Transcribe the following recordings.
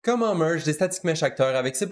Comment merge des static mesh acteurs avec C++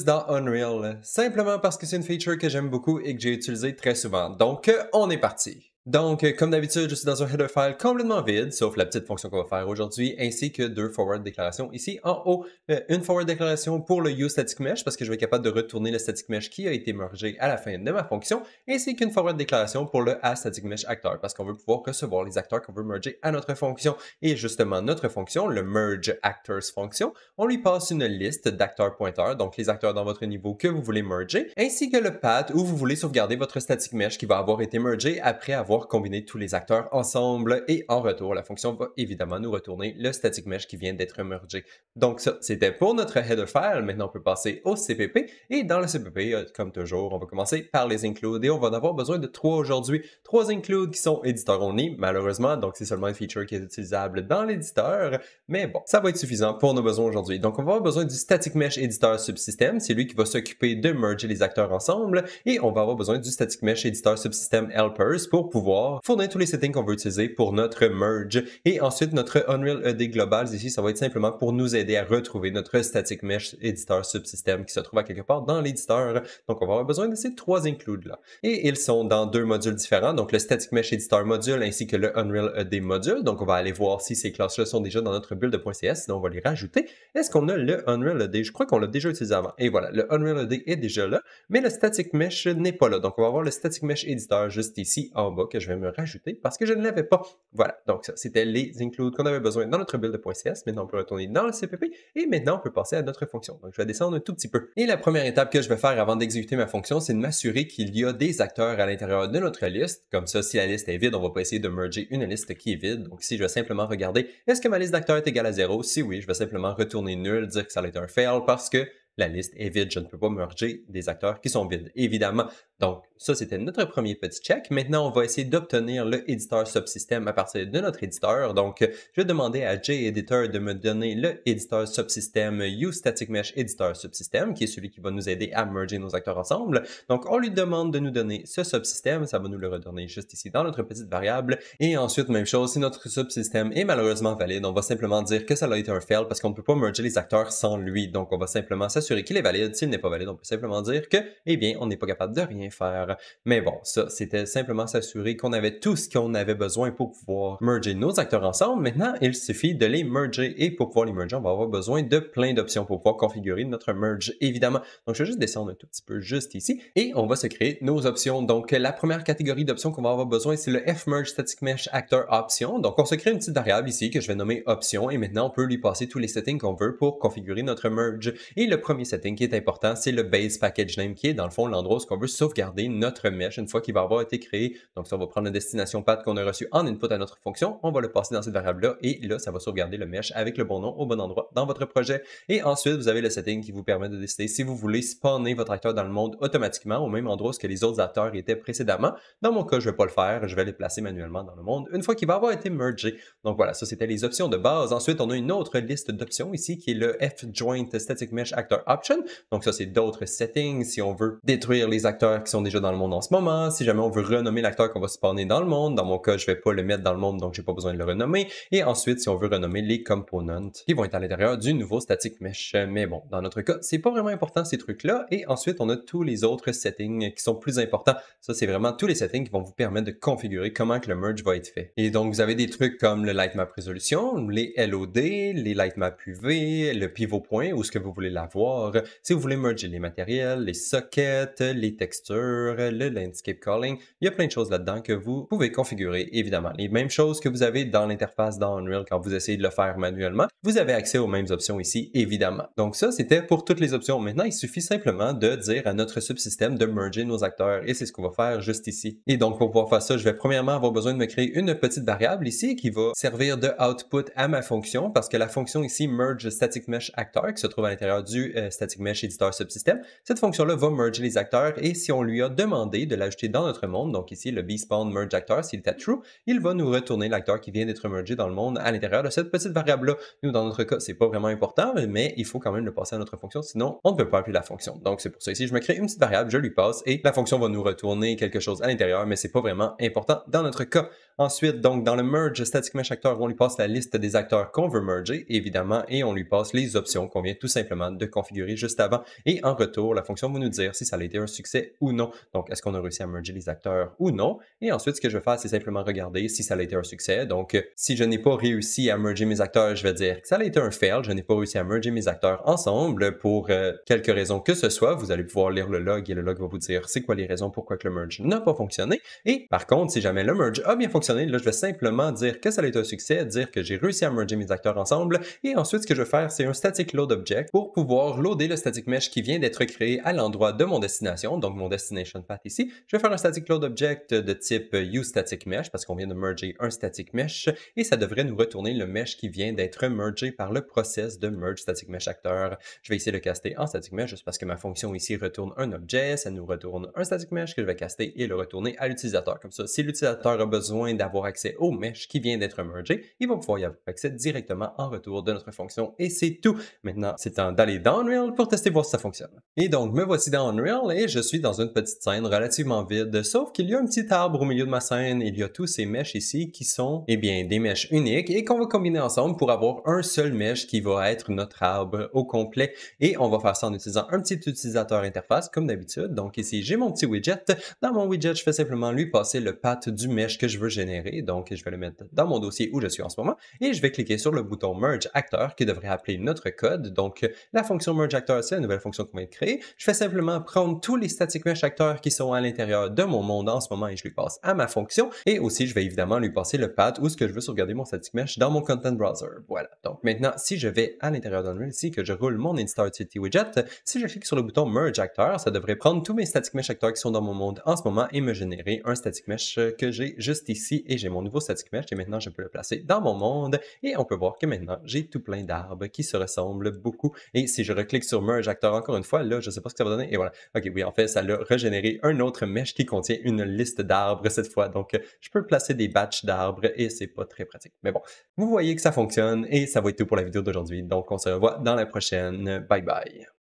dans Unreal? Simplement parce que c'est une feature que j'aime beaucoup et que j'ai utilisée très souvent. Donc, on est parti! Donc, comme d'habitude, je suis dans un header file complètement vide, sauf la petite fonction qu'on va faire aujourd'hui, ainsi que deux forward déclarations ici en haut. Une forward déclaration pour le useStaticMesh, parce que je vais être capable de retourner le static mesh qui a été mergé à la fin de ma fonction, ainsi qu'une forward déclaration pour le aStaticMesh acteur, parce qu'on veut pouvoir recevoir les acteurs qu'on veut merger à notre fonction. Et justement, notre fonction, le mergeActors function, on lui passe une liste d'acteurs pointeurs, donc les acteurs dans votre niveau que vous voulez merger, ainsi que le path où vous voulez sauvegarder votre static mesh qui va avoir été mergé après avoir combiner tous les acteurs ensemble et en retour, la fonction va évidemment nous retourner le static mesh qui vient d'être mergé. Donc ça, c'était pour notre header file. Maintenant, on peut passer au CPP et dans le CPP, comme toujours, on va commencer par les includes et on va en avoir besoin de 3 aujourd'hui. 3 includes qui sont éditeurs only, malheureusement, donc c'est seulement une feature qui est utilisable dans l'éditeur, mais bon, ça va être suffisant pour nos besoins aujourd'hui. Donc on va avoir besoin du static mesh éditeur subsystem, c'est lui qui va s'occuper de merger les acteurs ensemble et on va avoir besoin du static mesh éditeur subsystem helpers pour pouvoir fournir tous les settings qu'on veut utiliser pour notre merge. Et ensuite, notre Unreal ED Globals ici, ça va être simplement pour nous aider à retrouver notre static mesh éditeur subsystem qui se trouve à quelque part dans l'éditeur. Donc, on va avoir besoin de ces 3 includes-là. Et ils sont dans 2 modules différents, donc le static mesh éditeur module ainsi que le Unreal ED module. Donc, on va aller voir si ces classes-là sont déjà dans notre build.cs, sinon on va les rajouter. Est-ce qu'on a le Unreal ED? Je crois qu'on l'a déjà utilisé avant. Et voilà, le Unreal ED est déjà là, mais le static mesh n'est pas là. Donc, on va avoir le static mesh éditeur juste ici en bas que je vais me rajouter parce que je ne l'avais pas. Voilà, donc ça, c'était les includes qu'on avait besoin dans notre build.cs. Maintenant, on peut retourner dans le CPP et maintenant, on peut passer à notre fonction. Donc, je vais descendre un tout petit peu. Et la première étape que je vais faire avant d'exécuter ma fonction, c'est de m'assurer qu'il y a des acteurs à l'intérieur de notre liste. Comme ça, si la liste est vide, on va pas essayer de merger une liste qui est vide. Donc ici, je vais simplement regarder, est-ce que ma liste d'acteurs est égale à 0? Si oui, je vais simplement retourner nul, dire que ça va être un fail parce que la liste est vide, je ne peux pas merger des acteurs qui sont vides, évidemment. Donc, ça, c'était notre premier petit check. Maintenant, on va essayer d'obtenir le éditeur subsystem à partir de notre éditeur. Donc, je vais demander à JEditor de me donner le éditeur subsystem useStaticMesh éditeur subsystem, qui est celui qui va nous aider à merger nos acteurs ensemble. Donc, on lui demande de nous donner ce subsystem. Ça va nous le redonner juste ici dans notre petite variable. Et ensuite, même chose, si notre subsystem est malheureusement valide, on va simplement dire que ça a été un fail parce qu'on ne peut pas merger les acteurs sans lui. Donc, on va simplement s'assurer qu'il est valide. S'il n'est pas valide, on peut simplement dire que, eh bien, on n'est pas capable de rien faire. Mais bon, ça, c'était simplement s'assurer qu'on avait tout ce qu'on avait besoin pour pouvoir merger nos acteurs ensemble. Maintenant, il suffit de les merger et pour pouvoir les merger, on va avoir besoin de plein d'options pour pouvoir configurer notre merge, évidemment. Donc, je vais juste descendre un tout petit peu juste ici et on va se créer nos options. Donc, la première catégorie d'options qu'on va avoir besoin, c'est le fmerge static mesh actor option. Donc, on se crée une petite variable ici que je vais nommer option et maintenant, on peut lui passer tous les settings qu'on veut pour configurer notre merge. Et le premier setting qui est important, c'est le base package name qui est dans le fond l'endroit où on veut sauvegarder notre mesh une fois qu'il va avoir été créé. Donc ça, on va prendre la destination path qu'on a reçu en input à notre fonction, on va le passer dans cette variable-là et là, ça va sauvegarder le mesh avec le bon nom au bon endroit dans votre projet. Et ensuite, vous avez le setting qui vous permet de décider si vous voulez spawner votre acteur dans le monde automatiquement au même endroit où les autres acteurs étaient précédemment. Dans mon cas, je ne vais pas le faire, je vais les placer manuellement dans le monde une fois qu'il va avoir été mergé. Donc voilà, ça c'était les options de base. Ensuite, on a une autre liste d'options ici qui est le fjoint static mesh actor option. Donc ça, c'est d'autres settings si on veut détruire les acteurs qui sont déjà dans le monde en ce moment, si jamais on veut renommer l'acteur qu'on va spawner dans le monde. Dans mon cas, je vais pas le mettre dans le monde, donc j'ai pas besoin de le renommer. Et ensuite, si on veut renommer les components qui vont être à l'intérieur du nouveau static mesh. Mais bon, dans notre cas, c'est pas vraiment important ces trucs-là. Et ensuite, on a tous les autres settings qui sont plus importants. Ça, c'est vraiment tous les settings qui vont vous permettre de configurer comment que le merge va être fait. Et donc, vous avez des trucs comme le lightmap résolution, les LOD, les lightmap UV, le pivot point, où est-ce que vous voulez l'avoir. Si vous voulez merger les matériels, les sockets, les textures, le landscape calling, il y a plein de choses là-dedans que vous pouvez configurer, évidemment. Les mêmes choses que vous avez dans l'interface dans Unreal quand vous essayez de le faire manuellement, vous avez accès aux mêmes options ici, évidemment. Donc ça, c'était pour toutes les options. Maintenant, il suffit simplement de dire à notre subsystème de merger nos acteurs et c'est ce qu'on va faire juste ici. Et donc, pour pouvoir faire ça, je vais premièrement avoir besoin de me créer une petite variable ici qui va servir de output à ma fonction parce que la fonction ici, merge static mesh actor, qui se trouve à l'intérieur du static mesh éditeur subsystem, cette fonction-là va merger les acteurs et si on lui a demandé de l'ajouter dans notre monde, donc ici le bspawn merge actor, s'il est à true, il va nous retourner l'acteur qui vient d'être mergé dans le monde à l'intérieur de cette petite variable-là. Nous, dans notre cas, c'est pas vraiment important, mais il faut quand même le passer à notre fonction, sinon on ne peut pas appeler la fonction. Donc c'est pour ça ici, je me crée une petite variable, je lui passe et la fonction va nous retourner quelque chose à l'intérieur, mais c'est pas vraiment important dans notre cas. Ensuite, donc, dans le merge static mesh acteur, on lui passe la liste des acteurs qu'on veut merger, évidemment, et on lui passe les options qu'on vient tout simplement de configurer juste avant. Et en retour, la fonction va nous dire si ça a été un succès ou non. Donc, est-ce qu'on a réussi à merger les acteurs ou non? Et ensuite, ce que je vais faire, c'est simplement regarder si ça a été un succès. Donc, si je n'ai pas réussi à merger mes acteurs, je vais dire que ça a été un fail. Je n'ai pas réussi à merger mes acteurs ensemble pour quelque raison que ce soit. Vous allez pouvoir lire le log et le log va vous dire c'est quoi les raisons pourquoi que le merge n'a pas fonctionné. Et par contre, si jamais le merge a bien fonctionné, là, je vais simplement dire que ça a été un succès, dire que j'ai réussi à merger mes acteurs ensemble. Et ensuite, ce que je vais faire, c'est un static load object pour pouvoir loader le static mesh qui vient d'être créé à l'endroit de mon destination, donc mon destination path ici. Je vais faire un static load object de type useStaticMesh parce qu'on vient de merger un static mesh et ça devrait nous retourner le mesh qui vient d'être mergé par le process de merge static mesh acteur. Je vais essayer de caster en static mesh juste parce que ma fonction ici retourne un objet, ça nous retourne un static mesh que je vais caster et le retourner à l'utilisateur. Comme ça, si l'utilisateur a besoin d'avoir accès au mesh qui vient d'être mergé, il va pouvoir y avoir accès directement en retour de notre fonction et c'est tout. Maintenant, c'est temps d'aller dans Unreal pour tester voir si ça fonctionne. Et donc, me voici dans Unreal et je suis dans une petite scène relativement vide, sauf qu'il y a un petit arbre au milieu de ma scène, il y a tous ces meshs ici qui sont, eh bien, des meshs uniques et qu'on va combiner ensemble pour avoir un seul mesh qui va être notre arbre au complet. Et on va faire ça en utilisant un petit utilisateur interface comme d'habitude. Donc ici, j'ai mon petit widget. Dans mon widget, je fais simplement lui passer le path du mesh que je veux générer. Donc, je vais le mettre dans mon dossier où je suis en ce moment et je vais cliquer sur le bouton Merge Actor qui devrait appeler notre code. Donc, la fonction Merge Actor, c'est la nouvelle fonction qu'on vient de créer. Je fais simplement prendre tous les static mesh acteurs qui sont à l'intérieur de mon monde en ce moment et je lui passe à ma fonction. Et aussi, je vais évidemment lui passer le path où ce que je veux sauvegarder mon static mesh dans mon content browser. Voilà. Donc maintenant, si je vais à l'intérieur d'Unreal ici, que je roule mon InStartCity widget, si je clique sur le bouton Merge Actor, ça devrait prendre tous mes static mesh acteurs qui sont dans mon monde en ce moment et me générer un static mesh que j'ai juste ici et j'ai mon nouveau static mesh et maintenant je peux le placer dans mon monde et on peut voir que maintenant j'ai tout plein d'arbres qui se ressemblent beaucoup et si je reclique sur Merge Actor encore une fois, là je sais pas ce que ça va donner et voilà. Ok, oui, en fait ça l'a régénéré un autre mesh qui contient une liste d'arbres cette fois, donc je peux placer des batchs d'arbres et c'est pas très pratique. Mais bon, vous voyez que ça fonctionne et ça va être tout pour la vidéo d'aujourd'hui, donc on se revoit dans la prochaine. Bye bye!